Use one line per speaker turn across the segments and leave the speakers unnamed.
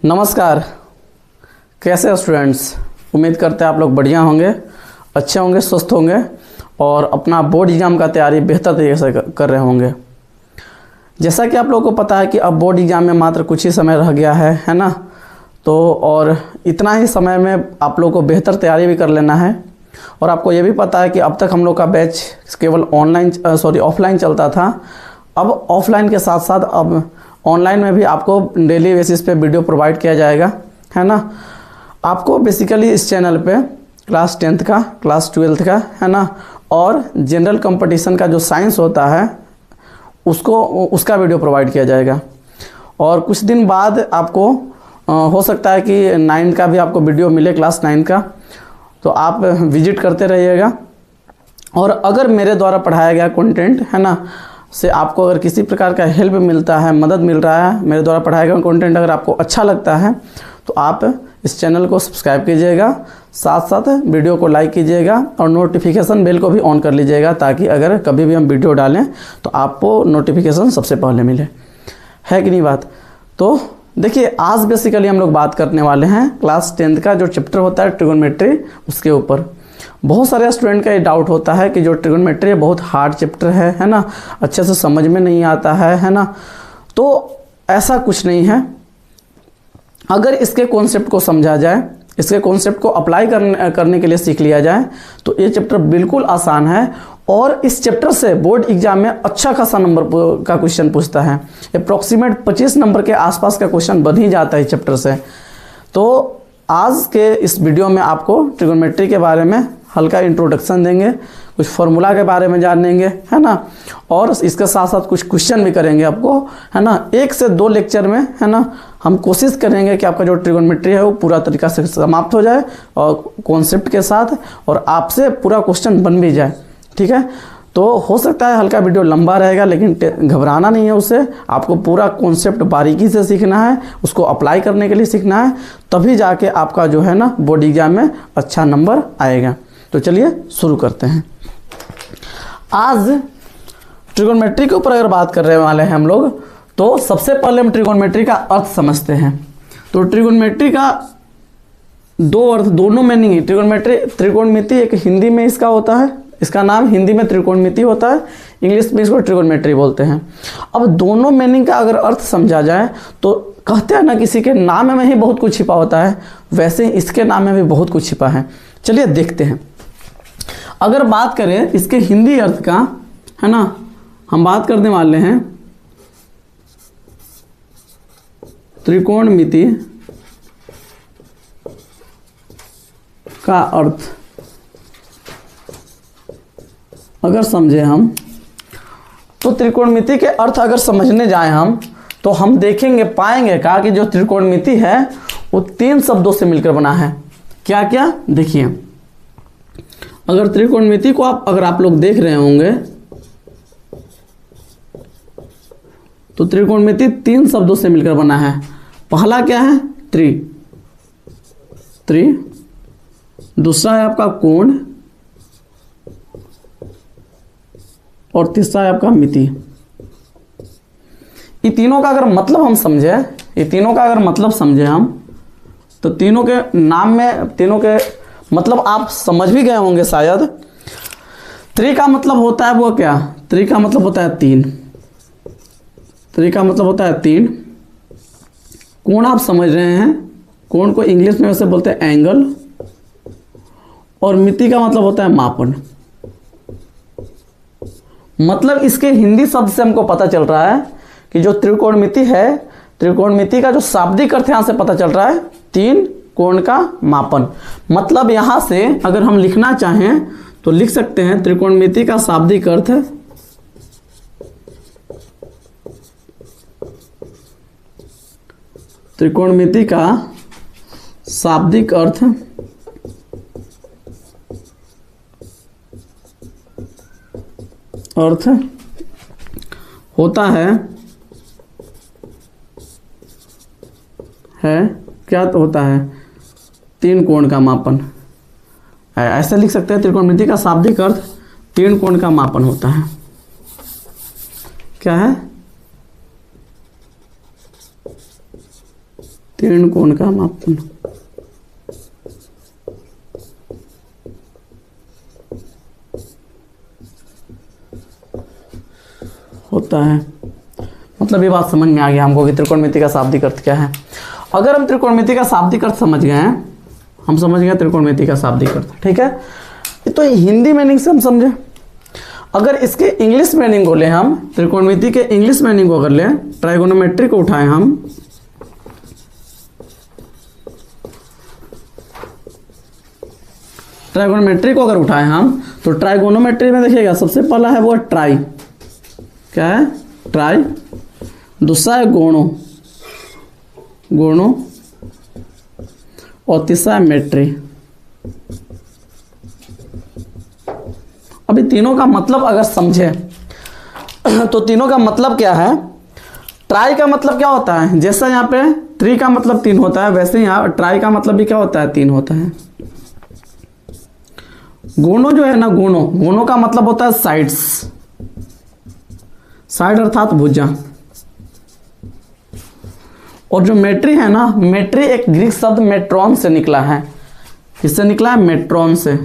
नमस्कार। कैसे हो स्टूडेंट्स? उम्मीद करते हैं आप लोग बढ़िया होंगे, अच्छे होंगे, स्वस्थ होंगे और अपना बोर्ड एग्ज़ाम का तैयारी बेहतर तरीके से कर रहे होंगे। जैसा कि आप लोगों को पता है कि अब बोर्ड एग्ज़ाम में मात्र कुछ ही समय रह गया है ना। तो और इतना ही समय में आप लोगों को बेहतर तैयारी भी कर लेना है। और आपको ये भी पता है कि अब तक हम लोग का बैच केवल ऑफलाइन चलता था। अब ऑफलाइन के साथ साथ अब ऑनलाइन में भी आपको डेली बेसिस पे वीडियो प्रोवाइड किया जाएगा, है ना। आपको बेसिकली इस चैनल पे क्लास 10th का, क्लास 12th का, है ना, और जनरल कंपटीशन का जो साइंस होता है उसका वीडियो प्रोवाइड किया जाएगा। और कुछ दिन बाद आपको हो सकता है कि 9th का भी आपको वीडियो मिले, क्लास 9th का। तो आप विजिट करते रहिएगा। और अगर मेरे द्वारा पढ़ाया गया कंटेंट, है ना, से आपको अगर किसी प्रकार का हेल्प मिलता है, मदद मिल रहा है, मेरे द्वारा पढ़ाया गया कंटेंट अगर आपको अच्छा लगता है तो आप इस चैनल को सब्सक्राइब कीजिएगा, साथ साथ वीडियो को लाइक कीजिएगा और नोटिफिकेशन बेल को भी ऑन कर लीजिएगा, ताकि अगर कभी भी हम वीडियो डालें तो आपको नोटिफिकेशन सबसे पहले मिले। है कि नहीं बात? तो देखिए, आज बेसिकली हम लोग बात करने वाले हैं क्लास 10th का जो चैप्टर होता है ट्रिगोनोमेट्री, उसके ऊपर। बहुत सारे स्टूडेंट का ये डाउट होता है कि जो ट्रिगोनोमेट्री है बहुत हार्ड चैप्टर है ना, अच्छे से समझ में नहीं आता है ना। तो ऐसा कुछ नहीं है। अगर इसके कॉन्सेप्ट को समझा जाए, इसके कॉन्सेप्ट को अप्लाई करने के लिए सीख लिया जाए तो ये चैप्टर बिल्कुल आसान है। और इस चैप्टर से बोर्ड एग्जाम में अच्छा खासा नंबर का क्वेश्चन पूछता है। अप्रॉक्सीमेट 25 नंबर के आसपास का क्वेश्चन बन ही जाता है चैप्टर से। तो आज के इस वीडियो में आपको ट्रिगोनोमेट्री के बारे में हल्का इंट्रोडक्शन देंगे, कुछ फार्मूला के बारे में जानेंगे, है ना, और इसके साथ साथ कुछ क्वेश्चन भी करेंगे आपको, है ना। 1 से 2 लेक्चर में, है ना, हम कोशिश करेंगे कि आपका जो ट्रिगोनोमेट्री है वो पूरा तरीका से समाप्त हो जाए और कॉन्सेप्ट के साथ, और आपसे पूरा क्वेश्चन बन भी जाए। ठीक है। तो हो सकता है हल्का वीडियो लंबा रहेगा, लेकिन घबराना नहीं है उससे। आपको पूरा कॉन्सेप्ट बारीकी से सीखना है, उसको अप्लाई करने के लिए सीखना है, तभी जाके आपका जो है ना बोर्ड एग्जाम में अच्छा नंबर आएगा। तो चलिए शुरू करते हैं। आज ट्रिगोनोमेट्री के ऊपर अगर बात करने वाले हैं हम लोग, तो सबसे पहले हम ट्रिगोनोमेट्री का अर्थ समझते हैं। तो ट्रिगोनोमेट्री का 2 अर्थ, दोनों मीनिंग है। त्रिकोणमिति एक हिंदी में इसका होता है, इसका नाम हिंदी में त्रिकोणमिति होता है, इंग्लिश में इसको ट्रिगोनोमेट्री बोलते हैं। अब दोनों मीनिंग का अगर अर्थ समझा जाए तो कहते हैं ना, किसी के नाम में ही बहुत कुछ छिपा होता है, वैसे इसके नाम में भी बहुत कुछ छिपा है। चलिए देखते हैं। अगर बात करें इसके हिंदी अर्थ का, है ना, हम बात करने वाले हैं त्रिकोणमिति का अर्थ। अगर समझे हम तो त्रिकोणमिति के अर्थ अगर समझने जाएं हम, तो हम देखेंगे, पाएंगे का कि जो त्रिकोणमिति है वो 3 शब्दों से मिलकर बना है। क्या क्या? देखिए, अगर त्रिकोणमिति को अगर आप लोग देख रहे होंगे तो त्रिकोणमिति 3 शब्दों से मिलकर बना है। पहला क्या है? त्रि। दूसरा है आपका कोण, और तीसरा है आपका मिति। ये तीनों का अगर मतलब हम समझे, हम, तो तीनों के नाम में, तीनों के मतलब आप समझ भी गए होंगे शायद। त्रि का मतलब होता है वो क्या? त्रि का मतलब होता है 3। त्रि का मतलब होता है 3। कोण आप समझ रहे हैं, कोण को इंग्लिश में वैसे बोलते हैं एंगल। और मिति का मतलब होता है मापन। मतलब इसके हिंदी शब्द से हमको पता चल रहा है कि जो त्रिकोणमिति है, त्रिकोणमिति का जो शाब्दिक अर्थ यहां से पता चल रहा है 3 कोण का मापन। मतलब यहां से अगर हम लिखना चाहें तो लिख सकते हैं त्रिकोणमिति का शाब्दिक अर्थ, त्रिकोणमिति का शाब्दिक अर्थ होता है क्या तो होता है 3 कोण का मापन। ऐसे लिख सकते हैं, त्रिकोणमिति का शाब्दिक अर्थ 3 कोण का मापन होता है। क्या है? तीन कोण का मापन होता है। मतलब ये बात समझ में आ गया हमको कि त्रिकोणमिति का शाब्दिक अर्थ क्या है। अगर हम त्रिकोणमिति का शाब्दिक अर्थ समझ गए हैं, हम समझ गए त्रिकोणमिति का शाब्दिक अर्थ, ठीक है। तो हिंदी मीनिंग से हम समझे। अगर इसके इंग्लिश मीनिंग को ले, हम त्रिकोणमिति के इंग्लिश मीनिंग को अगर ले, ट्राइगोनोमेट्री को उठाएं हम, ट्राइगोनोमेट्री को अगर उठाएं हम, तो ट्राइगोनोमेट्री में देखिएगा सबसे पहला है वो ट्राई, क्या है, ट्राई। दूसरा है गोणो, गोणो। और तीसरा है मेट्री। अभी तीनों का मतलब अगर समझे तो तीनों का मतलब क्या है। ट्राई का मतलब क्या होता है, जैसा यहाँ पे ट्री का मतलब तीन होता है, वैसे यहाँ ट्राई का मतलब भी क्या होता है, तीन होता है। गोणो जो है ना, गोणो, गोणो का मतलब होता है साइड्स, साइड अर्थात भुजा। और जो मेट्री है ना, मेट्री एक ग्रीक शब्द मेट्रॉन से निकला है। किससे निकला है, मेट्रॉन से।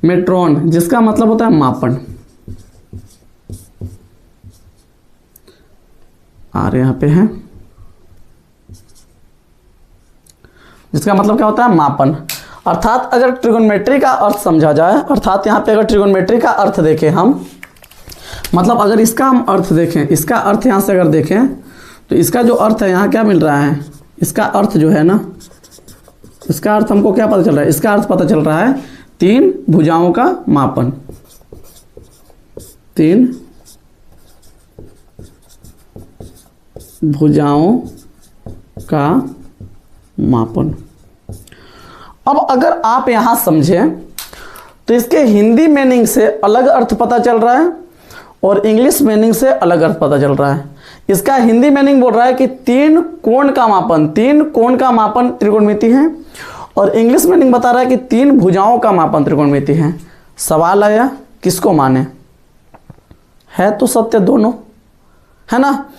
मेट्रॉन जिसका मतलब होता है मापन। आर यहाँ पे है, जिसका मतलब क्या होता है, मापन। अर्थात अगर ट्रिगोनोमेट्री का अर्थ समझा जाए, अर्थात यहाँ पे अगर ट्रिगोनोमेट्री का अर्थ देखें हम, मतलब अगर इसका हम अर्थ देखें, इसका अर्थ यहाँ से अगर देखें तो इसका जो अर्थ है यहाँ क्या मिल रहा है, इसका अर्थ जो है ना, इसका अर्थ हमको क्या पता चल रहा है, इसका अर्थ पता चल रहा है तीन भुजाओं का मापन, तीन भुजाओं का मापन। अब अगर आप यहां समझें तो इसके हिंदी मीनिंग से अलग अर्थ पता चल रहा है और इंग्लिश मीनिंग से अलग अर्थ पता चल रहा है। इसका हिंदी मीनिंग बोल रहा है कि तीन कोण का मापन, तीन कोण का मापन त्रिकोणमिति है, और इंग्लिश मीनिंग बता रहा है कि तीन भुजाओं का मापन त्रिकोणमिति है। सवाल आया किसको माने, है तो सत्य दोनों, है ना।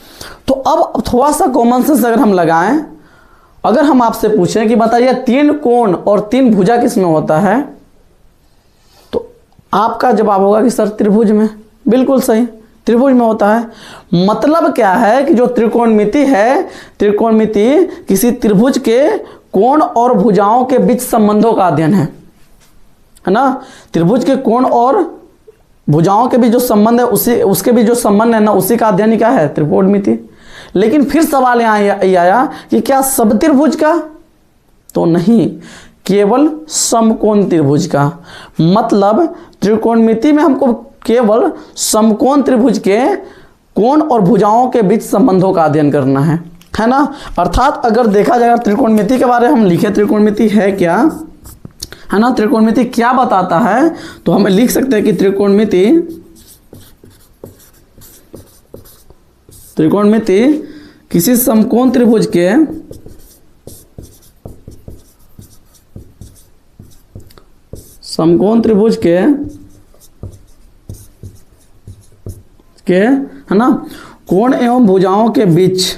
तो अब थोड़ा सा कॉमन सेंस अगर हम लगाएं, अगर हम आपसे पूछें कि बताइए तीन कोण और तीन भुजा किस में होता है, तो आपका जवाब होगा कि सर त्रिभुज में। बिल्कुल सही, त्रिभुज में होता है। मतलब क्या है कि जो त्रिकोणमिति है, त्रिकोणमिति किसी त्रिभुज के कोण और भुजाओं के बीच संबंधों का अध्ययन है ना। त्रिभुज के कोण और भुजाओं के बीच जो संबंध है, उसके बीच जो संबंध है ना, उसी का अध्ययन क्या है, त्रिकोणमिति। लेकिन फिर सवाल यहाँ आया कि क्या सब त्रिभुज का, तो नहीं, केवल समकोण त्रिभुज का। मतलब त्रिकोणमिति में हमको केवल समकोण त्रिभुज के कोण और भुजाओं के बीच संबंधों का अध्ययन करना है ना। अर्थात अगर देखा जाएगा त्रिकोणमिति के बारे में हम लिखे, त्रिकोणमिति है क्या, है ना, त्रिकोणमिति क्या बताता है, तो हम लिख सकते हैं कि त्रिकोणमिति किसी समकोण त्रिभुज के है ना, कोण एवं भुजाओं के बीच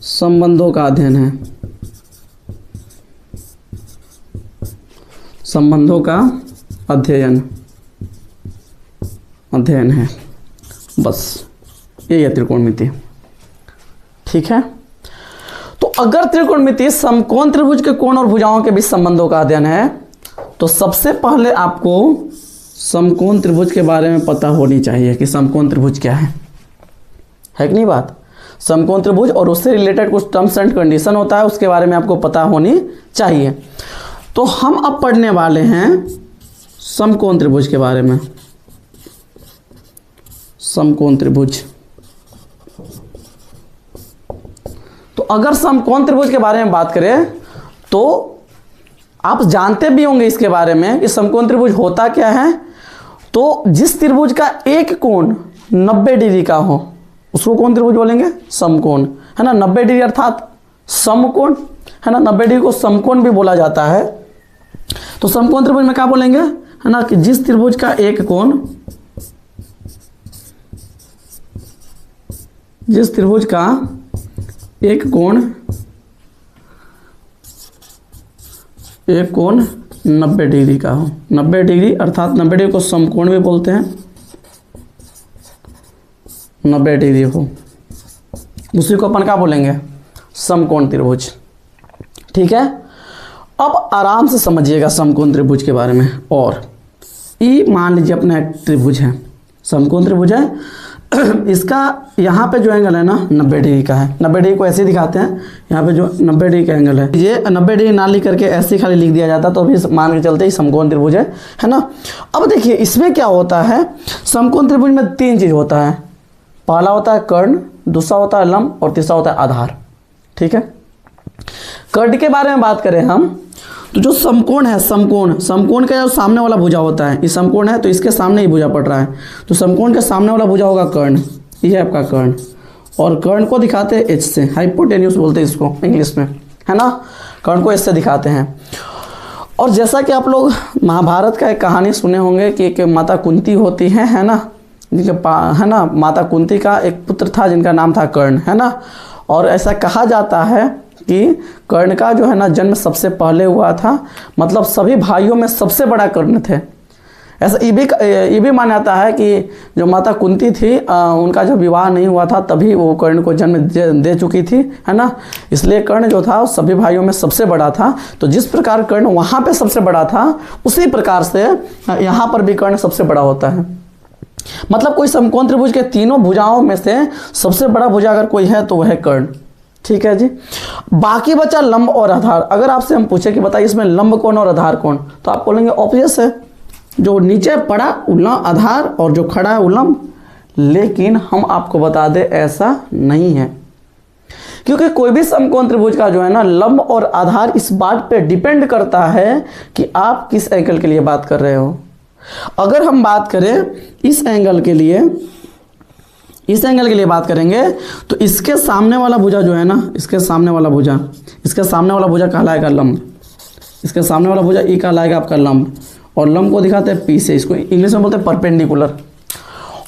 संबंधों का अध्ययन है, संबंधों का अध्ययन है। बस ये है त्रिकोणमिति, ठीक है। तो अगर त्रिकोणमिति समकोण त्रिभुज के कोण और भुजाओं के बीच संबंधों का अध्ययन है, तो सबसे पहले आपको समकोण त्रिभुज के बारे में पता होनी चाहिए कि समकोण त्रिभुज क्या है कि नहीं बात। समकोण त्रिभुज और उससे रिलेटेड कुछ टर्म्स एंड कंडीशन होता है, उसके बारे में आपको पता होनी चाहिए। तो हम अब पढ़ने वाले हैं समकोण त्रिभुज के बारे में। समकोण त्रिभुज, तो अगर समकोण त्रिभुज के बारे में बात करें तो आप जानते भी होंगे इसके बारे में कि समकोण त्रिभुज होता क्या है। तो जिस त्रिभुज का एक कोण 90 डिग्री का हो उसको कौन त्रिभुज बोलेंगे, समकोण, है ना। 90 डिग्री अर्थात समकोण, है ना। 90 डिग्री को समकोण भी बोला जाता है। तो समकोण त्रिभुज में क्या बोलेंगे, है ना, कि जिस त्रिभुज का एक कोण, जिस त्रिभुज का एक कोण 90 डिग्री का हो। 90 डिग्री अर्थात 90 डिग्री को समकोण भी बोलते हैं, 90 डिग्री हो, उसी को अपन क्या बोलेंगे, समकोण त्रिभुज। ठीक है, अब आराम से समझिएगा समकोण त्रिभुज के बारे में। और ये मान लीजिए अपना एक त्रिभुज है, समकोण त्रिभुज है, इसका यहाँ पे जो एंगल है ना 90 डिग्री का है। 90 डिग्री को ऐसे दिखाते हैं, यहाँ पे जो 90 डिग्री का एंगल है, ये 90 डिग्री ना लिख करके ऐसे खाली लिख दिया जाता तो भी मान के चलते ही समकोण त्रिभुज है ना। अब देखिए इसमें क्या होता है, समकोण त्रिभुज में 3 चीज होता है। पहला होता है कर्ण, दूसरा होता है लंब और तीसरा होता है आधार। ठीक है, कर्ण के बारे में बात करें हम तो जो समकोण है, समकोण का जो सामने वाला भुजा होता है, ये समकोण है तो इसके सामने ही भुजा पड़ रहा है, तो समकोण के सामने वाला भुजा होगा कर्ण, ये है आपका कर्ण। और कर्ण को दिखाते हैं एच से, हाइपोटेन्यूस बोलते हैं इसको इंग्लिश में, है ना। कर्ण को एच से दिखाते हैं। और जैसा कि आप लोग महाभारत का एक कहानी सुने होंगे कि एक माता कुंती होती है ना, है ना, माता कुंती का एक पुत्र था जिनका नाम था कर्ण, है ना। और ऐसा कहा जाता है कि कर्ण का जो है ना जन्म सबसे पहले हुआ था, मतलब सभी भाइयों में सबसे बड़ा कर्ण थे। ऐसा ये भी माना जाता है कि जो माता कुंती थी उनका जब विवाह नहीं हुआ था तभी वो कर्ण को जन्म दे चुकी थी, है ना। इसलिए कर्ण जो था सभी भाइयों में सबसे बड़ा था। तो जिस प्रकार कर्ण वहाँ पे सबसे बड़ा था, उसी प्रकार से यहाँ पर भी कर्ण सबसे बड़ा होता है। मतलब कोई समकोण त्रिभुज के तीनों भुजाओं में से सबसे बड़ा भुजा अगर कोई है तो वह है कर्ण। ठीक है जी। बाकी बचा लंब और आधार। अगर आपसे हम पूछे कि बताइए इसमें लंब कौन और आधार कौन, तो आप बोलेंगे ऑब्वियस है, जो नीचे पड़ा वो आधार और जो खड़ा है वो लंब। लेकिन हम आपको बता दें ऐसा नहीं है, क्योंकि कोई भी समकोण त्रिभुज का जो है ना लंब और आधार इस बात पे डिपेंड करता है कि आप किस एंगल के लिए बात कर रहे हो। अगर हम बात करें इस एंगल के लिए, बात करेंगे तो इसके सामने वाला भुजा जो है ना, इसके सामने वाला भुजा कहलाएगा लंब। इसके सामने वाला भुजा ई कहलाएगा आपका लंब, और लंब को दिखाते हैं पी से, इसको इंग्लिश में बोलते हैं परपेंडिकुलर।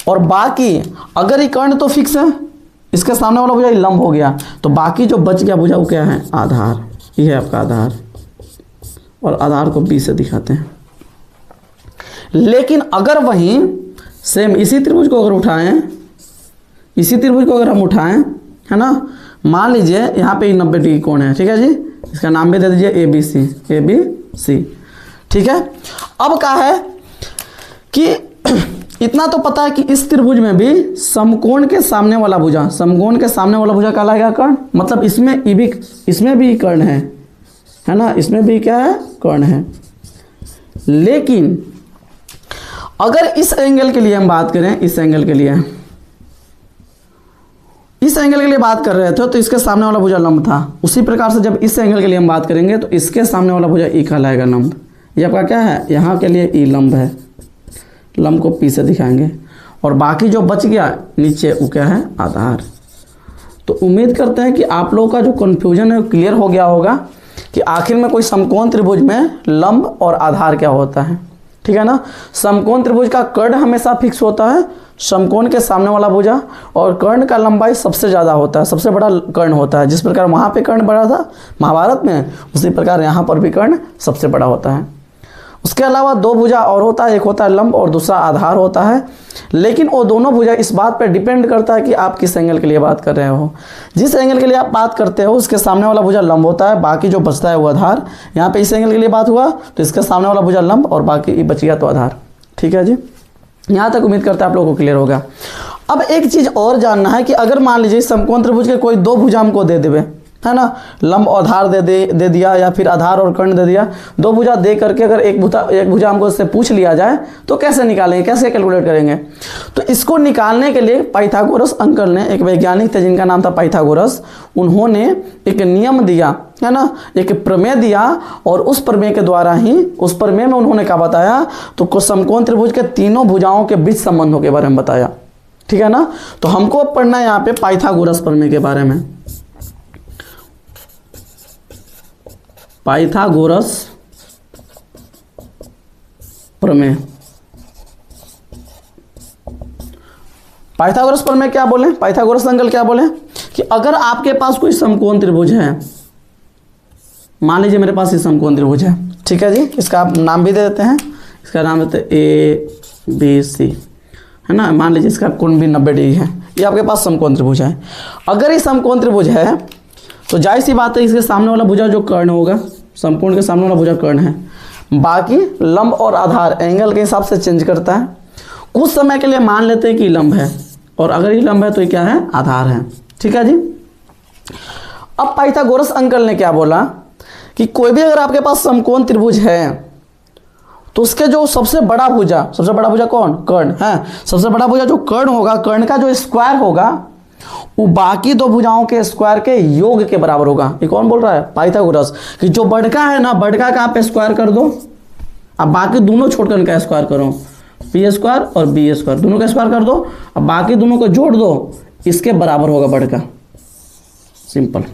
और बाकी अगर ये कर्ण तो फिक्स है, इसके सामने वाला भुजा लंब हो गया, तो बाकी जो बच गया भुजा वो क्या है, आधार। ये है आपका आधार, और आधार को बी से दिखाते हैं। लेकिन अगर वहीं सेम इसी त्रिभुज को अगर हम उठाएं, है ना, मान लीजिए यहाँ पे 90 डिग्री कोण है, ठीक है जी, इसका नाम भी दे दीजिए ए बी सी। ठीक है, अब क्या है कि इतना तो पता है कि इस त्रिभुज में भी समकोण के सामने वाला भुजा कहलाएगा कर्ण। मतलब इसमें भी कर्ण है ना, इसमें भी क्या है, कर्ण है। लेकिन अगर इस एंगल के लिए हम बात करें, इस एंगल के लिए बात कर रहे थे तो इसके सामने वाला भुजा लंब था। उसी प्रकार से जब इस एंगल के लिए हम बात करेंगे तो इसके सामने वाला भुजा ई कहलाएगा लंब। ये आपका क्या है, यहाँ के लिए ई लंब है, लंब को पी से दिखाएंगे। और बाकी जो बच गया नीचे वो क्या है, आधार। तो उम्मीद करते हैं कि आप लोगों का जो कन्फ्यूजन है वो क्लियर हो गया होगा कि आखिर में कोई समकोण त्रिभुज में लंब और आधार क्या होता है। ठीक है ना, समकोण त्रिभुज का कर्ण हमेशा फिक्स होता है, समकोण के सामने वाला भुजा, और कर्ण का लंबाई सबसे ज़्यादा होता है, सबसे बड़ा कर्ण होता है। जिस प्रकार वहाँ पे कर्ण बड़ा था महाभारत में, उसी प्रकार यहाँ पर भी कर्ण सबसे बड़ा होता है। उसके अलावा 2 भुजा और होता है, एक होता है लंब और दूसरा आधार होता है। लेकिन वो दोनों भुजा इस बात पर डिपेंड करता है कि आप किस एंगल के लिए बात कर रहे हो। जिस एंगल के लिए आप बात करते हो उसके सामने वाला भुजा लंब होता है, बाकी जो बचता है वो आधार। यहाँ पे इस एंगल के लिए बात हुआ तो इसके सामने वाला भुजा लंब और बाकी बच गया तो आधार। ठीक है जी, यहाँ तक उम्मीद करते हैं आप लोगों को क्लियर होगा। अब एक चीज़ और जानना है कि अगर मान लीजिए समकोण त्रिभुज के कोई 2 भुजा हमको दे देवे, है ना, लंब और आधार दे दिया या फिर आधार और कर्ण दे दिया, 2 भुजा दे करके अगर एक भुजा हमको इससे पूछ लिया जाए तो कैसे निकालेंगे, कैसे कैलकुलेट करेंगे। तो इसको निकालने के लिए पाइथागोरस अंकल ने, एक वैज्ञानिक थे जिनका नाम था पाइथागोरस, उन्होंने एक नियम दिया, है ना, एक प्रमेय दिया। और उस प्रमेय के द्वारा ही, उस प्रमेय में उन्होंने क्या बताया, तो समकोण त्रिभुज के तीनों भुजाओं के बीच संबंधों के बारे में बताया। ठीक है ना, तो हमको पढ़ना है यहाँ पे पाइथागोरस प्रमेय के बारे में। पाइथागोरस प्रमेय। पाइथागोरस प्रमेय क्या बोले, पाइथागोरस अंकल क्या बोले कि अगर आपके पास कोई समकोण त्रिभुज है, मान लीजिए मेरे पास ये समकोण त्रिभुज है, ठीक है जी, इसका आप नाम भी दे देते हैं, इसका नाम देते हैं ABC, है ना। मान लीजिए इसका कोण भी 90 डिग्री है, ये आपके पास समकोण त्रिभुज है। अगर ये समकोण त्रिभुज है तो जाहिर सी बात है इसके सामने वाला भुजा जो कर्ण होगा, समकोण के सामने वाला भुजा कर्ण है, बाकी लंब और आधार एंगल के हिसाब से चेंज करता है। कुछ समय के लिए मान लेते हैं कि लंब है, और अगर ये लंब है तो ये क्या है, आधार है, ठीक है जी। अब पाइथागोरस अंकल ने क्या बोला कि कोई भी अगर आपके पास समकोण त्रिभुज है तो उसके जो सबसे बड़ा भुजा कौन, कर्ण है, सबसे बड़ा भुजा जो कर्ण होगा, कर्ण का जो स्क्वायर होगा वो बाकी दो भुजाओं के स्क्वायर के योग के बराबर होगा। ये कौन बोल रहा है, पाइथागोरस, कि जो बड़का है ना, बड़का का आप स्क्वायर कर दो, अब बाकी दोनों छोड़कर इनका स्क्वायर करो, पी स्क्वायर और बी स्क्वायर दोनों का स्क्वायर कर दो, अब बाकी दोनों को जोड़ दो, इसके बराबर होगा बड़का। सिंपल।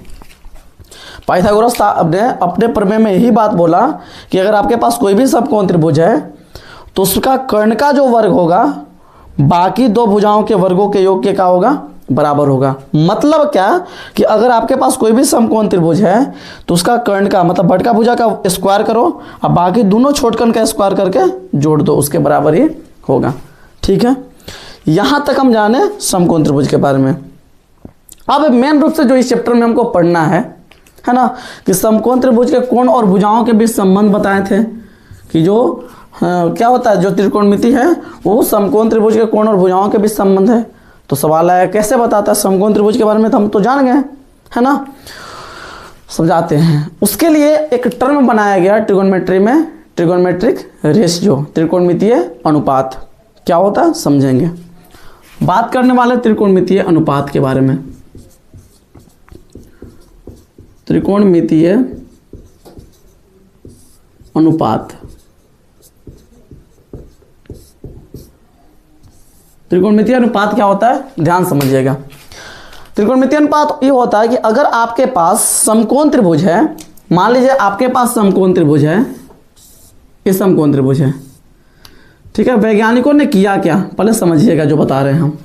पाइथागोरस अपने प्रमेय में यही बात बोला कि अगर आपके पास कोई भी समकोण त्रिभुज है तो उसका कर्ण का जो वर्ग होगा बाकी दो भुजाओं के वर्गों के योग के क्या होगा, बराबर होगा। मतलब क्या कि अगर आपके पास कोई भी समकोण त्रिभुज है तो उसका कर्ण का मतलब बड़का भुजा का स्क्वायर करो, अब बाकी दोनों छोटकर्ण का स्क्वायर करके जोड़ दो, उसके बराबर ही होगा, ठीक है। यहां तक हम जाने समकोण त्रिभुज के बारे में। अब मेन रूप से जो इस चैप्टर में हमको पढ़ना है ना, कि समकोण त्रिभुज के कोण और भुजाओं के बीच संबंध बताए थे, कि जो क्या होता है, जो त्रिकोणमिति है वो समकोण त्रिभुज के कोण और भुजाओं के बीच संबंध है। तो सवाल आया कैसे बताता है, समकोण त्रिभुज के बारे में तो हम तो जान गए, है ना, समझाते हैं। उसके लिए एक टर्म बनाया गया ट्रिगोनोमेट्री में, ट्रिगोनोमेट्रिक रेशियो, त्रिकोणमितीय अनुपात। क्या होता है समझेंगे। बात करने वाले त्रिकोणमितीय अनुपात के बारे में। त्रिकोणमितीय अनुपात, त्रिकोणमितीय अनुपात क्या होता है, ध्यान समझिएगा। त्रिकोणमितीय अनुपात ये होता है कि अगर आपके पास समकोण त्रिभुज है, मान लीजिए आपके पास समकोण त्रिभुज है, ये समकोण त्रिभुज है, ठीक है। वैज्ञानिकों ने किया क्या, पहले समझिएगा जो बता रहे हैं हम।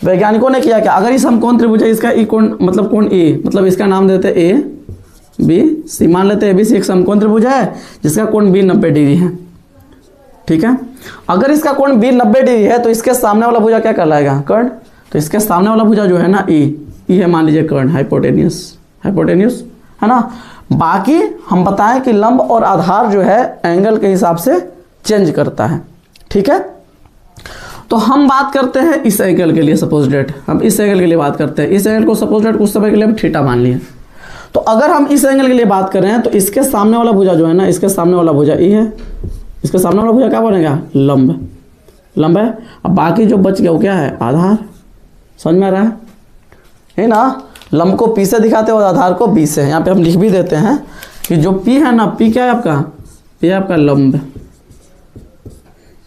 वैज्ञानिकों ने किया क्या, अगर ये समकोण त्रिभुज है, इसका ई कोण मतलब कोण ए, मतलब इसका नाम देते हैं ए बी सी, मान लेते हैं ए बी सी एक समकोण त्रिभुज है जिसका कोण बी 90 डिग्री है, ठीक है। अगर इसका कोण बी 90 डिग्री है तो इसके सामने वाला भुजा क्या कहलाएगा, कर्ण। तो इसके सामने वाला भुजा जो है ना ई है, मान लीजिए कर्ण, हाइपोटेन्यूस है ना। बाकी हम बताएं कि लंब और आधार जो है एंगल के हिसाब से चेंज करता है, ठीक है। तो हम बात करते हैं इस एंगल के लिए, सपोज डेट हम इस एंगल के लिए बात करते हैं। इस एंगल को सपोज डेट कुछ समय के लिए हम थीटा मान लिए। तो अगर हम इस एंगल के लिए बात कर रहे हैं तो इसके सामने वाला भुजा जो है ना, इसके सामने वाला भुजा ई है, इसके सामने वाला भुजा क्या बनेगा, लंब है। अब बाकी जो बच गया वो क्या है, आधार। समझ में आ रहा है ना। लंब को पी से दिखाते हैं और आधार को बी से। यहाँ पे हम लिख भी देते हैं कि जो पी है ना, पी क्या है आपका, पी है आपका लंब,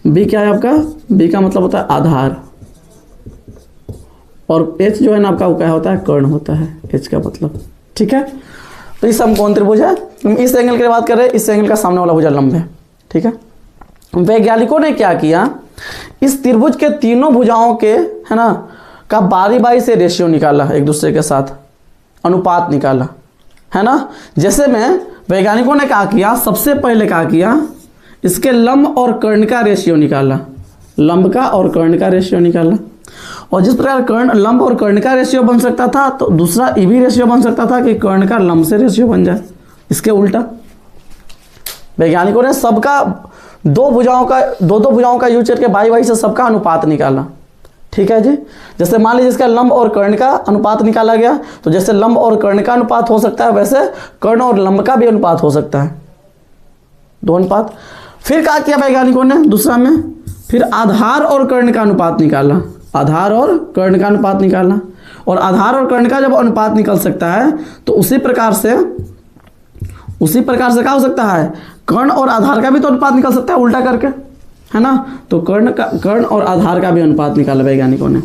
बी क्या है आपका, बी का मतलब होता है आधार, और एच जो है ना आपका वो क्या होता है, कर्ण होता है, एच का मतलब, ठीक है। तो इस समकोण त्रिभुज है, हम इस एंगल की बात कर रहे हैं, इस एंगल का सामने वाला भुजा लंब है, ठीक है। वैज्ञानिकों ने क्या किया, इस त्रिभुज के तीनों भुजाओं के है ना का बारी बारी से रेशियो निकाला, एक दूसरे के साथ अनुपात निकाला, है ना। जैसे में वैज्ञानिकों ने क्या किया, सबसे पहले क्या किया, इसके लंब और कर्ण का रेशियो निकाला, लंब का और कर्ण का रेशियो निकाला। और जिस प्रकार कर्ण लंब और कर्ण का रेशियो बन सकता था, तो दूसरा ये भी रेशियो बन सकता था कि कर्ण का लंब से रेशियो बन जाए। इसके उल्टा वैज्ञानिकों ने सबका दो भुजाओं का यूज करके बाई से सबका अनुपात निकाला, ठीक है जी। जैसे मान लीजिए इसका लंब और कर्ण का अनुपात निकाला गया, तो जैसे लंब और कर्ण का अनुपात हो सकता है, वैसे कर्ण और लंब का भी अनुपात हो सकता है, दो अनुपात। फिर क्या किया वैज्ञानिकों ने, दूसरा में फिर आधार और कर्ण का अनुपात निकाला, आधार और कर्ण का अनुपात निकाला। और आधार और कर्ण का जब अनुपात निकल सकता है तो उसी प्रकार से क्या हो सकता है, कर्ण और आधार का भी तो अनुपात निकल सकता है उल्टा करके, है ना। तो कर्ण और आधार का भी अनुपात निकाला वैज्ञानिकों ने।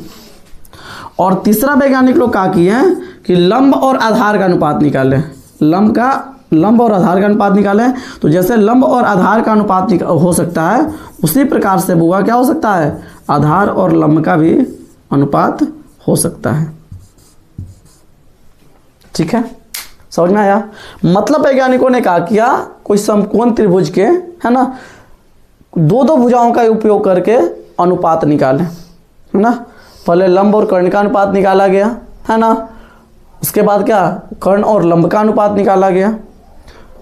और तीसरा वैज्ञानिक लोग क्या किए हैं कि लंब और आधार का अनुपात निकाले, लंब का लंब और आधार का अनुपात निकालें, तो जैसे लंब और आधार का अनुपात हो सकता है, उसी प्रकार से बुआ क्या हो सकता है, आधार और लंब का भी अनुपात हो सकता है। ठीक है, समझ में आया? मतलब वैज्ञानिकों ने क्या किया, कोई समकोण त्रिभुज के, है ना, दो दो भुजाओं का उपयोग करके अनुपात निकालें, है ना। पहले लंब और कर्ण का अनुपात निकाला गया, है ना, उसके बाद क्या, कर्ण और लंब का अनुपात निकाला गया,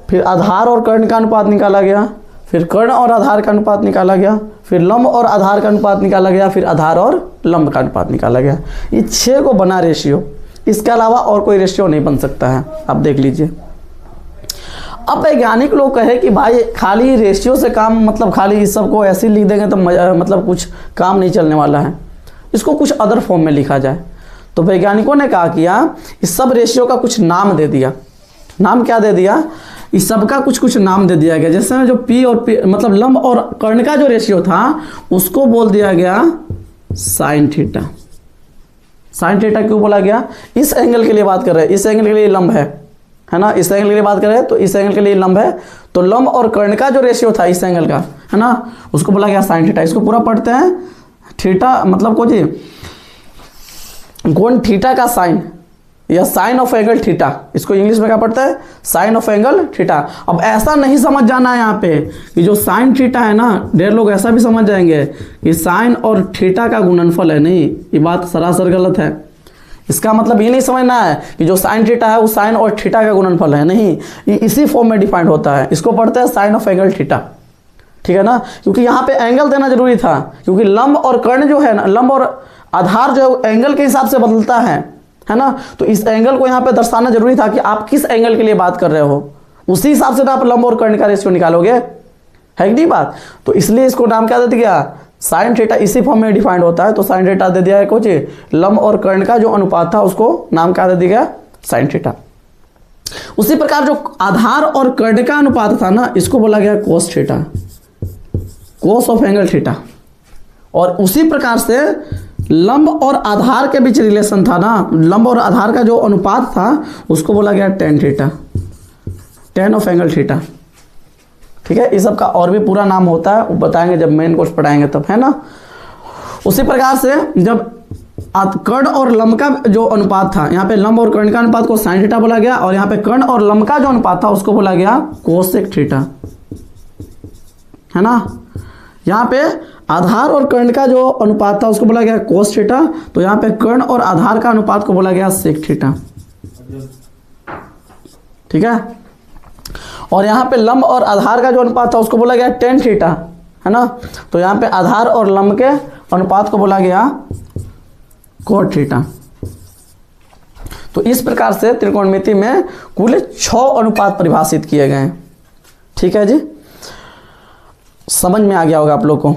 फिर आधार और कर्ण का अनुपात निकाला गया, फिर कर्ण और आधार का अनुपात निकाला गया, फिर लंब और आधार का अनुपात निकाला गया, फिर आधार और लंब का अनुपात निकाला गया। ये 6 को बना रेशियो, इसके अलावा और कोई रेशियो नहीं बन सकता है, आप देख लीजिए। अब वैज्ञानिक लोग कहे कि भाई खाली रेशियो से काम, मतलब खाली इस सब को ऐसे लिख देंगे तो मतलब कुछ काम नहीं चलने वाला है, इसको कुछ अदर फॉर्म में लिखा जाए। तो वैज्ञानिकों ने क्या किया, इस सब रेशियो का कुछ नाम दे दिया। नाम क्या दे दिया, इस सब का कुछ कुछ नाम दे दिया गया। जैसे जो पी और पी मतलब लंब और कर्ण का जो रेशियो था उसको बोल दिया गया साइन थीटा। साइन थीटा क्यों बोला गया, इस एंगल के लिए बात कर रहे हैं, इस एंगल के लिए लंब है ना, इस एंगल के लिए बात कर रहे हैं तो इस एंगल के लिए लंब है, तो लंब और कर्ण का जो रेशियो था इस एंगल का, है ना, उसको बोला गया साइन थीटा। इसको पूरा पढ़ते हैं, थीटा मतलब को जी कोण थीटा का साइन या साइन ऑफ एंगल थीटा, इसको इंग्लिश में क्या पढ़ता है, साइन ऑफ एंगल थीटा। अब ऐसा नहीं समझ जाना है यहाँ पे कि जो साइन थीटा है ना, ढेर लोग ऐसा भी समझ जाएंगे कि साइन और थीटा का गुणनफल है, नहीं, ये बात सरासर गलत है। इसका मतलब ये नहीं समझना है कि जो साइन थीटा है वो साइन और थीटा का गुणनफल है, नहीं, ये इसी फॉर्म में डिफाइंड होता है। इसको पढ़ते हैं साइन ऑफ एंगल थीटा, ठीक है ना, क्योंकि यहाँ पे एंगल देना जरूरी था, क्योंकि लंब और कर्ण जो है ना, लंब और आधार जो है एंगल के हिसाब से बदलता है ना, तो इस एंगल को यहाँ पे दर्शाना जरूरी था कि आप किस एंगल के लिए बात कर रहे हो, उसी हिसाब से तो आप लंब और कर्ण का रेशियो निकालोगे, है कि नहीं बात। तो इसलिए इसको नाम क्या दे दिया, साइन थीटा, इसी फॉर्म में डिफाइंड होता है। तो साइन थीटा दे दिया है कुछ, लंब और कर्ण का जो अनुपात था उसको नाम क्या दे दिया, साइन थीटा। उसी प्रकार जो आधार और कर्ण का अनुपात था ना, इसको बोला गया cos theta, cos of angle theta. और उसी प्रकार से लंब और आधार के बीच रिलेशन था ना, लंब और आधार का जो अनुपात था उसको बोला गया tan theta, ten of angle theta. ठीक है, इस सब का और भी पूरा नाम होता है, वो बताएंगे जब मेन कोर्स पढ़ाएंगे तब, है ना। उसी प्रकार से जब कर्ण और लंब का जो अनुपात था, यहाँ पे लंब और कर्ण का अनुपात को साइन थीटा बोला गया, और यहाँ पे कर्ण और लंब का जो अनुपात था उसको बोला गया कोसेक थीटा, है ना। यहाँ पे आधार और कर्ण का जो अनुपात था उसको बोला गया कोस थीटा, तो यहाँ पे कर्ण और आधार का अनुपात को बोला गया सेक थीटा, ठीक है। और यहाँ पे लंब और आधार का जो अनुपात था उसको बोला गया टेन थीटा, है ना, तो यहाँ पे आधार और लंब के अनुपात को बोला गया कोट थीटा। तो इस प्रकार से त्रिकोणमिति में कुल 6 अनुपात परिभाषित किए गए हैं। ठीक है जी, समझ में आ गया होगा आप लोग को।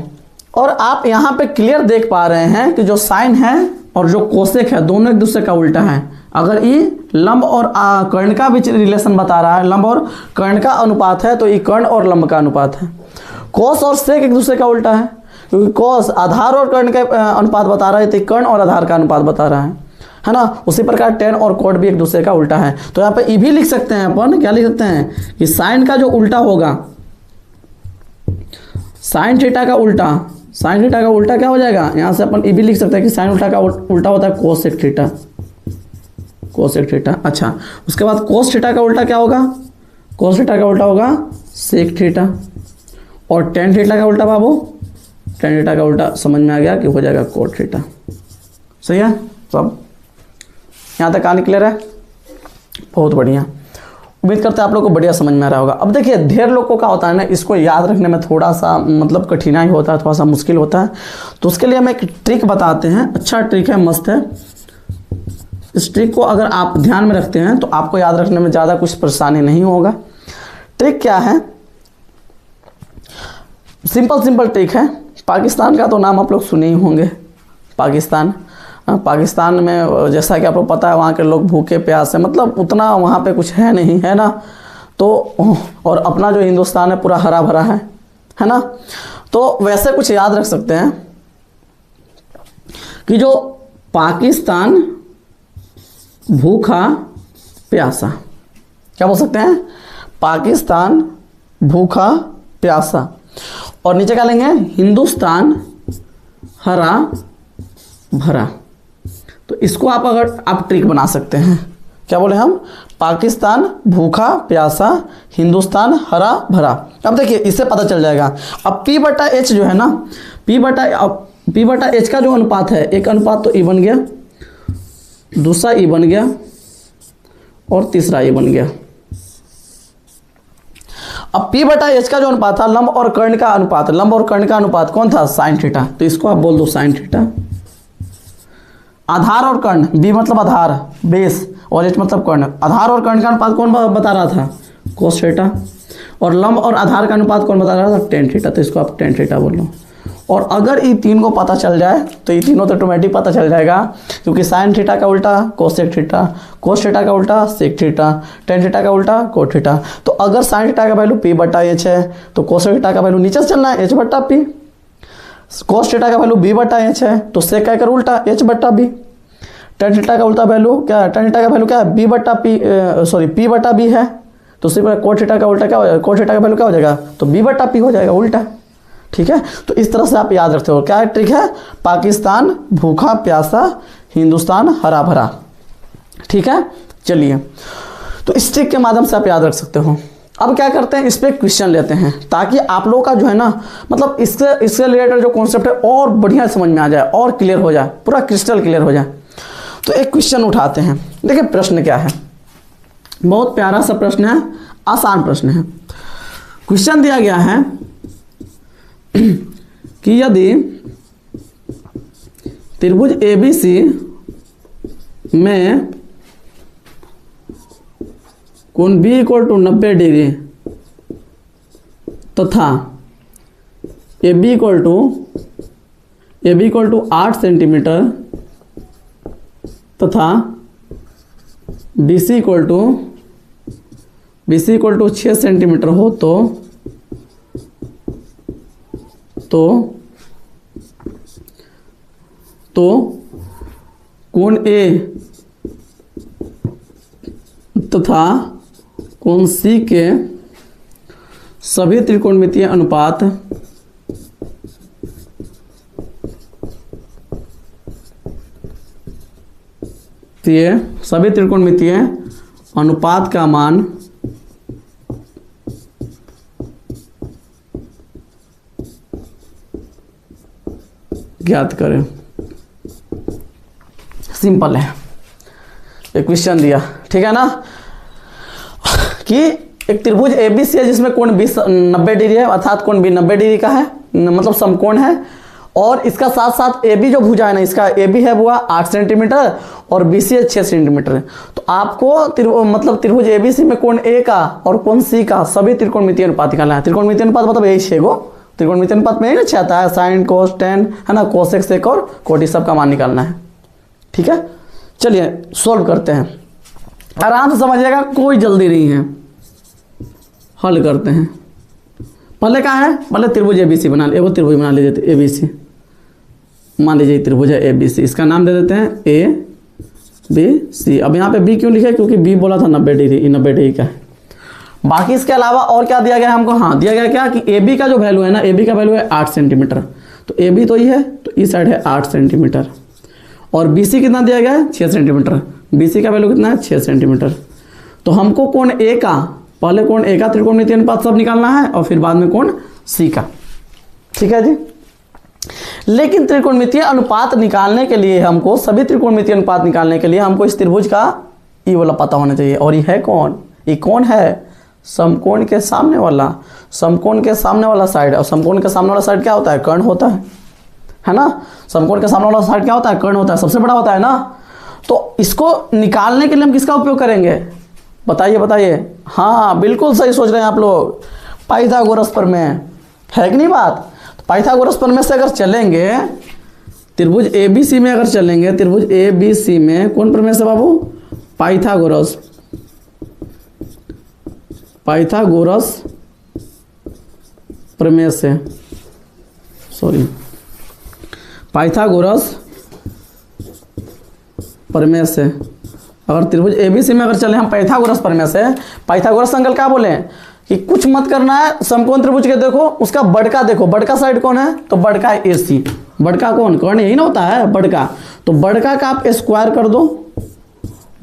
और आप यहाँ पे क्लियर देख पा रहे हैं कि जो साइन है और जो कोसेक है दोनों एक दूसरे का उल्टा है। अगर ये लंब और कर्ण का भी रिलेशन बता रहा है, लंब और कर्ण का अनुपात है, तो ये कर्ण और लंब का अनुपात है। कोस और सेक एक दूसरे का उल्टा है, क्योंकि कोस आधार और कर्ण का अनुपात बता रहा है, तो कर्ण और आधार का अनुपात बता रहा है ना। उसी प्रकार टेन और कोट भी एक दूसरे का उल्टा है। तो यहाँ पे ये भी लिख सकते हैं अपन, क्या लिख सकते हैं कि साइन का जो उल्टा होगा, साइन थीटा का उल्टा, साइन थीटा का उल्टा क्या हो जाएगा, यहाँ से अपन ये भी लिख सकते हैं कि साइन उल्टा का उल्टा होता है कोसेक थीटा, कोसेक थीटा। अच्छा, उसके बाद कोस थीटा का उल्टा क्या होगा, कोस थीटा का उल्टा होगा सेक थीटा। और टेन थीटा का उल्टा बाबू, टेन थीटा का उल्टा समझ में आ गया कि हो जाएगा कोट थीटा। सही है सब, यहाँ तक कहानी क्लियर है, बहुत बढ़िया। उम्मीद करते हैं आप लोग को बढ़िया समझ में आ रहा होगा। अब देखिए ढेर लोग को क्या होता है ना, इसको याद रखने में थोड़ा सा मतलब कठिनाई होता है, थोड़ा सा मुश्किल होता है। तो उसके लिए हम एक ट्रिक बताते हैं, अच्छा ट्रिक है, मस्त है। इस ट्रिक को अगर आप ध्यान में रखते हैं तो आपको याद रखने में ज़्यादा कुछ परेशानी नहीं होगा। ट्रिक क्या है, सिंपल ट्रिक है। पाकिस्तान का तो नाम आप लोग सुने ही होंगे। पाकिस्तान में जैसा कि आपको पता है वहाँ के लोग भूखे प्यासे, मतलब उतना वहाँ पे कुछ है नहीं, है ना। तो और अपना जो हिंदुस्तान है पूरा हरा भरा है ना। तो वैसे कुछ याद रख सकते हैं कि जो पाकिस्तान भूखा प्यासा, क्या बोल सकते हैं, पाकिस्तान भूखा प्यासा, और नीचे क्या लेंगे, हिंदुस्तान हरा भरा। तो इसको आप अगर आप ट्रिक बना सकते हैं, क्या बोले हम, पाकिस्तान भूखा प्यासा, हिंदुस्तान हरा भरा। अब देखिए इससे पता चल जाएगा। अब P/H जो है ना, P/H का जो अनुपात है, एक अनुपात तो E बन गया, दूसरा E बन गया और तीसरा E बन गया। अब P/H का जो अनुपात था, लंब और कर्ण का अनुपात, लंब और कर्ण का अनुपात कौन था, साइन थीटा। तो इसको आप बोल दो साइन थीटा। आधार और कर्ण, B मतलब आधार बेस और H मतलब कर्ण, आधार और कर्ण का अनुपात कौन बता रहा था, कोस थीटा। और लंब और आधार का अनुपात कौन बता रहा था, टेन थीटा। तो इसको आप टेन थीटा बोल लो। और अगर ये तीन को पता चल जाए तो ये तीनों तो ऑटोमेटिक पता चल जाएगा, क्योंकि साइन थीटा का उल्टा कोसेक थीटा, कोस थीटा का उल्टा सेक थीटा, टेन थीटा का उल्टा कोट थीटा। तो अगर साइन थीटा का वैल्यू P/H है तो कोस थीटा का वैल्यू नीचे से चलना है H/P। कोस थीटा का वैल्यू B/H है तो सेक का उल्टा H/B। टेन थीटा का उल्टा वैल्यू क्या है, टेन थीटा का वैल्यू क्या है, P/B है। तो उसी पर कोट थीटा का उल्टा क्या हो जाएगा, कोट थीटा का वैल्यू क्या हो जाएगा, तो B/P हो जाएगा उल्टा। ठीक है, तो इस तरह से आप याद रखते हो। क्या ट्रिक है, पाकिस्तान भूखा प्यासा, हिंदुस्तान हरा भरा। ठीक है, चलिए, तो इस ट्रिक के माध्यम से आप याद रख सकते हो। अब क्या करते हैं, इस पर क्वेश्चन लेते हैं ताकि आप लोगों का जो है ना, मतलब इससे रिलेटेड जो कॉन्सेप्ट है और बढ़िया समझ में आ जाए और क्लियर हो जाए, पूरा क्रिस्टल क्लियर हो जाए। तो एक क्वेश्चन उठाते हैं। देखिए प्रश्न क्या है, बहुत प्यारा सा प्रश्न है, आसान प्रश्न है। क्वेश्चन दिया गया है कि यदि त्रिभुज ABC में कोण B = 90 डिग्री तथा AB = 8 सेंटीमीटर तथा BC = 6 सेंटीमीटर हो तो कोण A तथा कोण C के सभी त्रिकोणमितीय अनुपात का मान ज्ञात करें। सिंपल है, एक क्वेश्चन दिया, ठीक है ना, कि एक त्रिभुज ABC है जिसमें कोण 90 डिग्री है, अर्थात कोण B 90 डिग्री का है, मतलब समकोण है। और इसका साथ साथ AB जो भुजा है ना, इसका AB है वो 8 सेंटीमीटर और BC है 6 सेंटीमीटर। तो आपको मतलब त्रिभुज ABC में कोण A का और कोण C का सभी त्रिकोणमितीय अनुपात निकालना है। त्रिकोणमितीय अनुपात मतलब यही 6 गो त्रिकोणमितीय अनुपात में अच्छा आता है, साइन कोस टेन है ना, कोसेक सेक और कोट, सब का मान निकालना है। ठीक है, चलिए सॉल्व करते हैं, आराम से समझिएगा, कोई जल्दी नहीं है। हल करते हैं। पहले क्या है, पहले त्रिभुज ABC बना लीजिए, वो त्रिभुज बना लीजिए ABC, मान लीजिए त्रिभुज है ABC, इसका नाम दे देते हैं ABC। अब यहाँ पे B क्यों लिखे, क्योंकि B बोला था 90 डिग्री, 90 डिग्री का है। बाकी इसके अलावा और क्या दिया गया है हमको, हाँ दिया गया क्या कि AB का जो वैल्यू है ना, AB का वैल्यू है 8 सेंटीमीटर। तो AB तो ये है, तो इस साइड है 8 सेंटीमीटर। और BC कितना दिया गया है, 6 सेंटीमीटर। BC का वैल्यू कितना है, 6 सेंटीमीटर। तो हमको कोण A का, पहले कोण A का त्रिकोणमितीय अनुपात सब निकालना है और फिर बाद में कोण C का। ठीक है जी, लेकिन त्रिकोणमितीय अनुपात निकालने के लिए हमको, सभी त्रिकोणमितीय अनुपात निकालने के लिए हमको इस त्रिभुज का ये वाला पता होना चाहिए। और ये है कौन, ये कौन है, समकोण के सामने वाला, समकोण के सामने वाला साइड। और समकोण के सामने वाला साइड क्या होता है, कर्ण होता है ना। समकोण के सामने वाला साइड क्या होता है, कर्ण होता है, सबसे बड़ा होता है ना। तो इसको निकालने के लिए हम किसका उपयोग करेंगे, बताइए बताइए। हाँ बिल्कुल सही सोच रहे हैं आप लोग, पाइथागोरस प्रमेय है कि नहीं बात। तो पाइथागोरस प्रमेय से अगर चलेंगे, त्रिभुज ABC में अगर चलेंगे, त्रिभुज ABC में कौन प्रमेय से बाबू, पाइथागोरस प्रमेय से, पाइथागोरस प्रमेय से अगर त्रिभुज ABC में अगर चले हम पाइथागोरस प्रमेय से, पाइथागोरस अंकल क्या बोले कि कुछ मत करना है, समकोण त्रिभुज के देखो उसका बड़का देखो, बड़का साइड कौन है, तो बड़का है AC। बड़का कौन, कौन यही ना होता है बड़का, तो बड़का का आप स्क्वायर कर दो,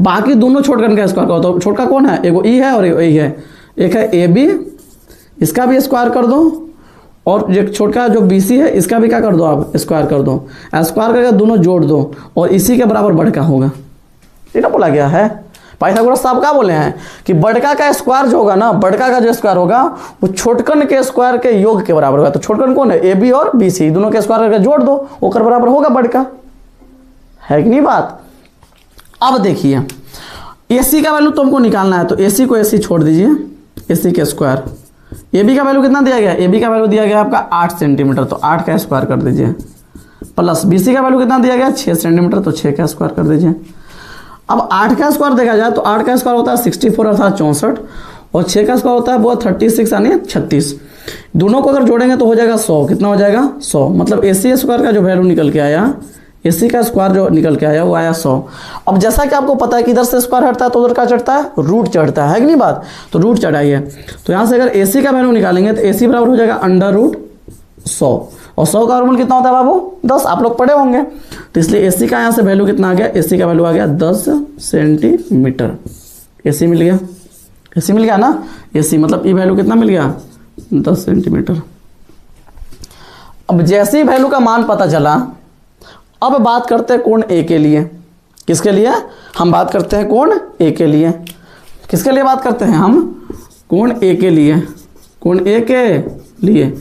बाकी दोनों छोटकन का स्क्वायर कर दो। तो छोटका कौन है, एगो E है और एगो E है, एक है AB, इसका भी स्क्वायर कर दो, और जो छोटका जो BC है इसका भी क्या कर दो आप, स्क्वायर कर दो। स्क्वायर करके दोनों जोड़ दो और इसी के बराबर बड़का होगा। ये ना बोला गया है, पाइथागोरस साहब क्या बोले हैं कि बड़का का स्क्वायर जो होगा ना, बड़का का जो स्क्वायर होगा वो छोटकन के स्क्वायर के योग के बराबर होगा। तो छोटकन कौन है, AB और BC, दोनों के स्क्वायर करके जोड़ दो, ओकर बराबर होगा बड़का, है कि नहीं बात। अब देखिए AC का वैल्यू तुमको निकालना है, तो AC को AC छोड़ दीजिए, AC के स्क्वायर। AB का वैल्यू कितना दिया गया, AB का वैल्यू दिया गया आपका 8 सेंटीमीटर, तो 8 का स्क्वायर कर दीजिए, प्लस BC का वैल्यू कितना दिया गया 6 सेंटीमीटर, तो 6 का स्क्वायर कर दीजिए। अब 8 का स्क्वायर देखा जाए तो 8 का स्क्वायर होता है 64 अर्थात 64, और 6 का स्क्वायर होता है वो 36 यानी 36। दोनों को अगर जोड़ेंगे तो हो जाएगा 100, कितना हो जाएगा 100, मतलब AC स्क्वायर का जो वैल्यू निकल के आया, AC का स्क्वायर जो निकल के आया वो आया 100। अब जैसा कि आपको पता है कि इधर से स्क्वायर हटता है तो उधर का चढ़ता है, रूट चढ़ता है कि नहीं बात, तो रूट चढ़ाइए। तो यहाँ से अगर AC का वैल्यू निकालेंगे तो AC बराबर हो जाएगा √100, और 100 का वर्गमूल कितना होता है बाबू 10, आप लोग पढ़े होंगे। तो इसलिए AC का यहाँ से वैल्यू कितना आ गया, AC का वैल्यू आ गया 10 सेंटीमीटर। AC मिल गया, AC मिल गया ना, AC मतलब ई वैल्यू कितना मिल गया 10 सेंटीमीटर। अब जैसे ही वैल्यू का मान पता चला, अब बात करते हैं कोण A के लिए। किसके लिए हम बात करते हैं, कोण A के लिए। किसके लिए बात करते हैं हम, कोण A के लिए, कोण A के लिए।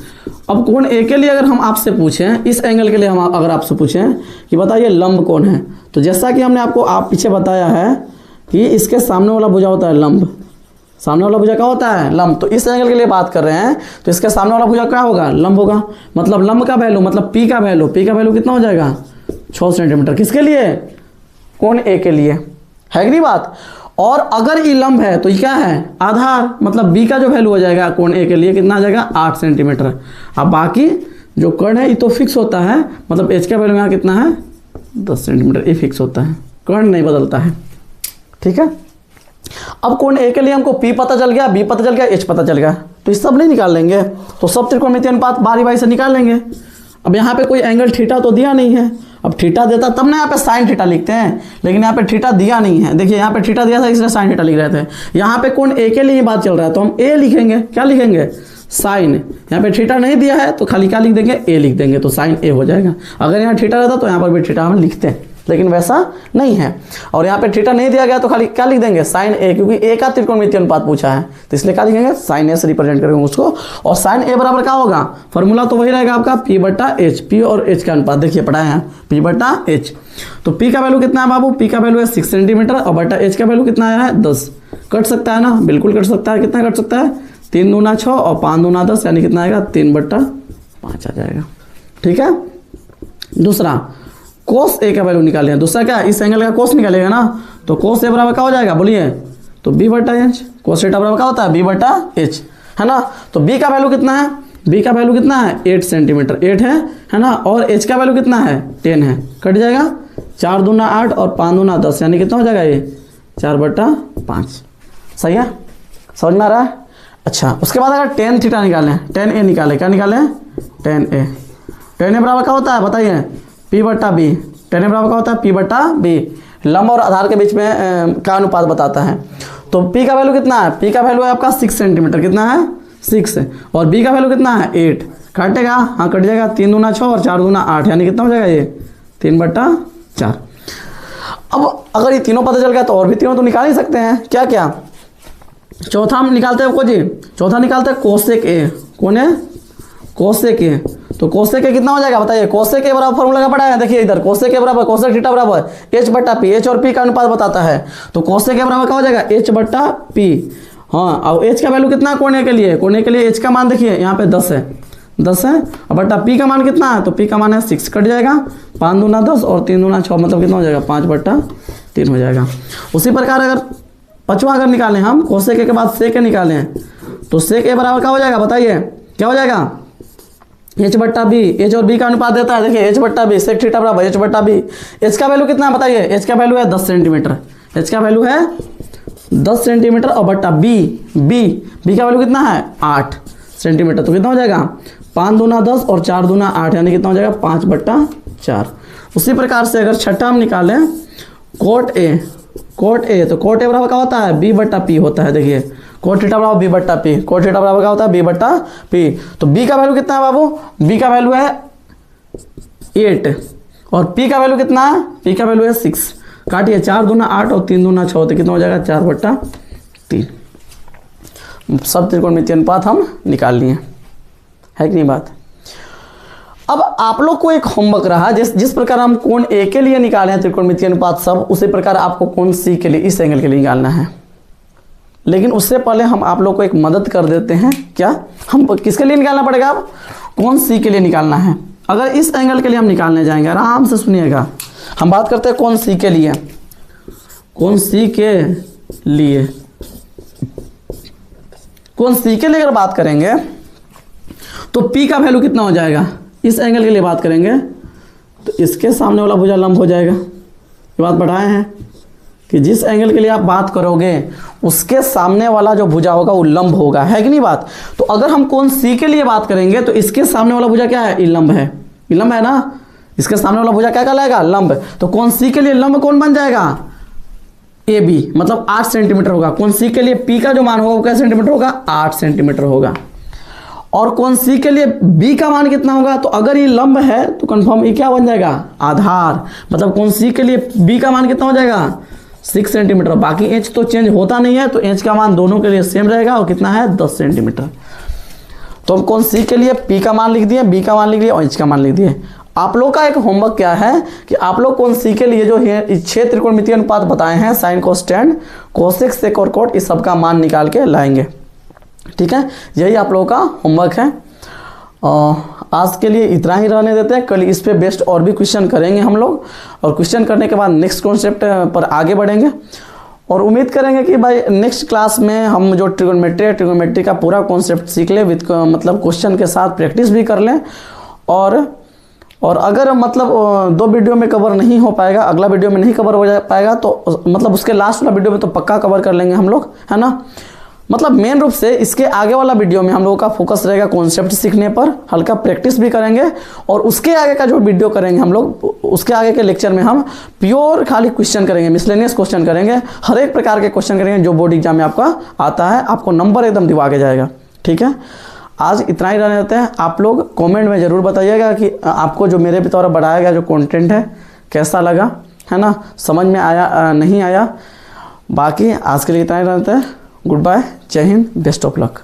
अब कोण A के लिए अगर हम आपसे पूछें, इस एंगल के लिए हम अगर आपसे पूछें कि बताइए लंब कौन है, तो जैसा कि हमने आपको पीछे बताया है कि इसके सामने वाला भुजा होता है लंब, सामने वाला भुजा क्या होता है लंब। तो इस एंगल के लिए बात कर रहे हैं तो इसके सामने वाला भुजा क्या होगा, लंब होगा। मतलब लंब का वैल्यू, मतलब P का वैल्यू कितना हो जाएगा 6 सेंटीमीटर। किसके लिए, कोण A के लिए, है कि नहीं बात। और अगर ये लंब है तो ये क्या है, आधार, मतलब B का जो वैल्यू हो जाएगा कोण A के लिए कितना आ जाएगा 8 सेंटीमीटर। अब बाकी जो कर्ण है ये तो फिक्स होता है, मतलब H का वैल्यू यहाँ कितना है 10 सेंटीमीटर, ये फिक्स होता है, कर्ण नहीं बदलता है, ठीक है। अब कोण A के लिए हमको P पता चल गया, B पता चल गया, H पता चल गया, तो ये सब नहीं निकाल लेंगे, तो सब त्रिकोणमितीय अनुपात बारी बारी से निकाल लेंगे। अब यहाँ पे कोई एंगल थीटा तो दिया नहीं है, अब थीटा देता तब ना यहाँ पे साइन थीटा लिखते हैं, लेकिन यहाँ पे थीटा दिया नहीं है। देखिए यहाँ पे थीटा दिया था इसलिए साइन थीटा लिख रहे थे, यहाँ पे कोण A के लिए बात चल रहा है तो हम A लिखेंगे, क्या लिखेंगे साइन। यहाँ पे थीटा नहीं दिया है तो खाली क्या लिख देंगे A लिख देंगे, तो साइन A हो जाएगा। अगर यहाँ थीटा रहता तो यहाँ पर भी थीटा हम लिखते हैं, लेकिन वैसा नहीं है। और यहाँ पे थीटा नहीं दिया गया तो खाली क्या लिख देंगे साइन A, क्योंकि A का त्रिकोणमितीय अनुपात पूछा है तो इसलिए क्या लिखेंगे साइन A से रिप्रेजेंट करेंगे उसको। और साइन A बराबर क्या होगा, फॉर्मूला तो वही रहेगा आपका P/H, P और H का अनुपात देखिए पढ़ा है P/H। तो P का वैल्यू कितना है बाबू, P का वैल्यू है 6 सेंटीमीटर और बटा H का वैल्यू कितना आया है 10। कट सकता है ना, बिल्कुल कट सकता है। कितना कट सकता है 3 दूना 6 और 5 दूना 10, यानी कितना आएगा 3/5 आ जाएगा, ठीक है। दूसरा कोस A का वैल्यू निकालें, दूसरा क्या इस एंगल का कोस निकालेगा ना, तो कोस A बराबर क्या हो जाएगा बोलिए, तो B/H। कोस थीटा बराबर क्या होता है B/H, है ना। तो B का वैल्यू कितना है, B का वैल्यू कितना है 8 सेंटीमीटर, 8 है ना। और H का वैल्यू कितना है 10 है, कट जाएगा 4 दूना 8 और 5 दूना 10, यानी कितना हो जाएगा ये 4/5। सही है, समझ में आ रहा है। अच्छा उसके बाद अगर tan थीटा निकालें, tan A निकालें, क्या निकालें tan A। tan A बराबर क्या होता है बताइए P/B। tan A बराबर क्या होता है P/B, लंब और आधार के बीच में का अनुपात बताता है। तो P का वैल्यू कितना है, P का वैल्यू है आपका 6 सेंटीमीटर, कितना है 6, और B का वैल्यू कितना है 8। काटेगा, हाँ कट जाएगा, 3 दूना 6 और 4 दूना 8, यानी कितना हो जाएगा ये 3/4। अब अगर ये तीनों पता चल गया तो और भी तीनों तो निकाल ही सकते हैं। क्या क्या, चौथा हम निकालते हैं जी, चौथा निकालते हैं कोसेक A। कौन है कोसेक A, तो कोसेक A कितना हो जाएगा बताइए। कोसेक A बराबर फॉर्मूला का पढ़ा है, देखिए इधर कोसेक A बराबर कोसेक थीटा बराबर H/P, H और P का अनुपात बताता है। तो कोसेक A बराबर क्या हो जाएगा H/P। हाँ और H का वैल्यू कितना कोण A के लिए, कोण A के लिए H का मान देखिए यहाँ पे 10 है, 10 है, और बटा P का मान कितना है, तो P का मान है 6, कट जाएगा 5 दूना 10 और 3 दूना 6, मतलब कितना हो जाएगा 5/3 हो जाएगा। उसी प्रकार अगर पांचवा अगर निकालें हम कोसेक A के बाद सेक A निकालें, तो सेक A बराबर क्या हो जाएगा बताइए, क्या हो जाएगा H/B। H और B का अनुपात देता है, देखिए H/B, सेक थीटा बराबर H/B। H का वैल्यू कितना है बताइए, H का वैल्यू है 10 सेंटीमीटर, एच का वैल्यू है 10 सेंटीमीटर और बट्टा बी का वैल्यू कितना है 8 सेंटीमीटर। तो कितना हो जाएगा 5 दूना 10 और 4 दूना 8 यानी कितना हो जाएगा 5/4। उसी प्रकार से अगर छठा हम निकालें कोट ए तो कोट ए बराबर क्या होता है b/p होता है। देखिए कोट थीटा बराबर b/p, कोट थीटा बराबर क्या होता है b/p। तो b का वैल्यू कितना है बाबू, b का वैल्यू है 8 और p का वैल्यू कितना है, p का वैल्यू है 6। काटिए 4 दूना 8 और 3 दूना 6 तो कितना हो जाएगा 4/3। सब त्रिकोणमितीय अनुपात हम निकाल लिए, है कि नहीं बात। अब आप लोग को एक होमवर्क रहा, जिस प्रकार हम कोण ए के लिए निकाले हैं त्रिकोणमितीय अनुपात सब, उसी प्रकार आपको कोण सी के लिए इस एंगल के लिए निकालना है। लेकिन उससे पहले हम आप लोग को एक मदद कर देते हैं। क्या हम किसके लिए निकालना पड़ेगा, अब कोण सी के लिए निकालना है। अगर इस एंगल के लिए हम निकालने जाएंगे, आराम से सुनिएगा, हम बात करते हैं कोण सी के लिए। कोण सी के लिए अगर बात करेंगे तो P का वैल्यू कितना हो जाएगा, इस एंगल के लिए बात करेंगे तो इसके सामने वाला भुजा लंब हो जाएगा। ये बात बढ़ाए हैं कि जिस एंगल के लिए आप बात करोगे उसके सामने वाला जो भुजा होगा वो लंब होगा, है कि नहीं बात। तो अगर हम कोण C के लिए बात करेंगे तो इसके सामने वाला भुजा क्या है, ये लंब है, ये लंब है ना, इसके सामने वाला भुजा क्या कहलाएगा, लंब। तो कोण C के लिए लंब कौन बन जाएगा, AB, मतलब 8 सेंटीमीटर होगा। कोण C के लिए P का जो मान होगा वो क्या सेंटीमीटर होगा, 8 सेंटीमीटर होगा। और कोण C के लिए B का मान कितना होगा, तो अगर ये लंब है तो कंफर्म ये क्या बन जाएगा, आधार। मतलब कोण C के लिए B का मान कितना हो जाएगा 6 सेंटीमीटर। बाकी एच तो चेंज होता नहीं है, तो एच का मान दोनों के लिए सेम रहेगा और कितना है 10 सेंटीमीटर। तो हम कोण C के लिए P का मान लिख दिए, B का मान लिख दिए और एच का मान लिख दिए। आप लोग का एक होमवर्क क्या है कि आप लोग कोण C के लिए जो है 6 त्रिकोणमितीय अनुपात बताए हैं, साइन कोस्टेंट कोसेक सेक और कोट, इस सब का मान निकाल के लाएंगे। ठीक है, यही आप लोगों का होमवर्क है। आज के लिए इतना ही रहने देते हैं, कल इस पे बेस्ड और भी क्वेश्चन करेंगे हम लोग, और क्वेश्चन करने के बाद नेक्स्ट कॉन्सेप्ट पर आगे बढ़ेंगे। और उम्मीद करेंगे कि भाई नेक्स्ट क्लास में हम जो ट्रिगोनोमेट्री का पूरा कॉन्सेप्ट सीख लें, विद मतलब क्वेश्चन के साथ प्रैक्टिस भी कर लें। और अगर मतलब 2 वीडियो में कवर नहीं हो पाएगा, अगला वीडियो में नहीं कवर हो पाएगा, तो मतलब उसके लास्ट वाला वीडियो में तो पक्का कवर कर लेंगे हम लोग, है ना। मतलब मेन रूप से इसके आगे वाला वीडियो में हम लोगों का फोकस रहेगा कॉन्सेप्ट सीखने पर, हल्का प्रैक्टिस भी करेंगे। और उसके आगे का जो वीडियो करेंगे हम लोग, उसके आगे के लेक्चर में हम प्योर खाली क्वेश्चन करेंगे, मिसलेनियस क्वेश्चन करेंगे, हर एक प्रकार के क्वेश्चन करेंगे जो बोर्ड एग्जाम में आपका आता है, आपको नंबर एकदम दिवा के जाएगा। ठीक है, आज इतना ही रहने देते हैं। आप लोग कमेंट में ज़रूर बताइएगा कि आपको जो मेरे द्वारा बढ़ाया गया जो कंटेंट है कैसा लगा, है ना, समझ में आया नहीं आया। बाकी आज के लिए इतना ही रहते हैं। गुड बाय, जय हिंद, बेस्ट ऑफ लक।